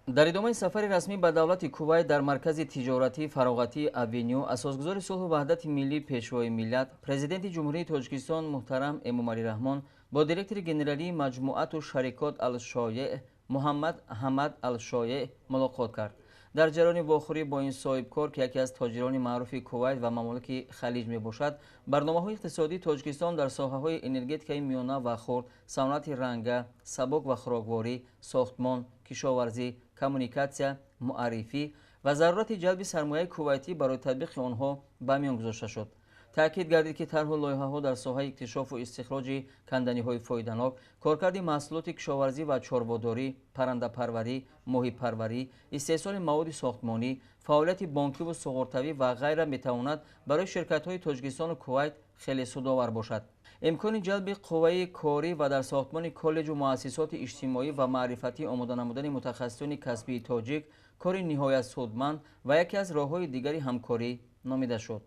дар идомаи сафари расмӣ ба давлати кувайт дар маркази тиҷоратӣ фароғатии авеню асосгузори сулҳу ваҳдати миллӣ пешвои миллат президенти ҷумҳурии тоҷикистон муҳтарам эмомалӣ раҳмон бо директори генералии маҷмуату шарикот алшоеъ муҳаммад ҳамад алшоеъ мулоқот кард. дар ҷараёни вохӯрӣ бо ин соҳибкор ки яке аз тоҷирони маъруфи кувайт ва мамолики халиҷ мебошад, барномаҳои иқтисодии тоҷикистон дар соҳаҳои энергетикаи миёна ва хурд, санъати ранга, сабук ва хӯрокворӣ, сохтмон, кишоварзӣ, коммуникатсия, муаррифӣ ва зарурати ҷалби сармояи кувайтӣ барои татбиқи онҳо ба миён гузошта шуд. таъкид гардид ки тарҳу лоиҳаҳо дар соҳаи иктишофу истихроҷи канданиҳои фоиданоки, коркарди маҳсулоти кишоварзӣ ва чорводорӣ, паррандапарварӣ, моҳипарварӣ, истеҳсоли маводи сохтмонӣ, фаъолияти бонкиву суғуртавӣ ва ғайра метавонад барои ширкатҳои Тоҷикистону Кувайт хеле судовар бошад. имкони ҷалби қувваи корӣ ва дар сохтмони коллеҷу муассисоти иҷтимоӣ ва маърифатӣ омода намудани мутахассисони касбии тоҷик кори ниҳоят судманд ва яке аз роҳҳои дигари ҳамкорӣ номида шуд.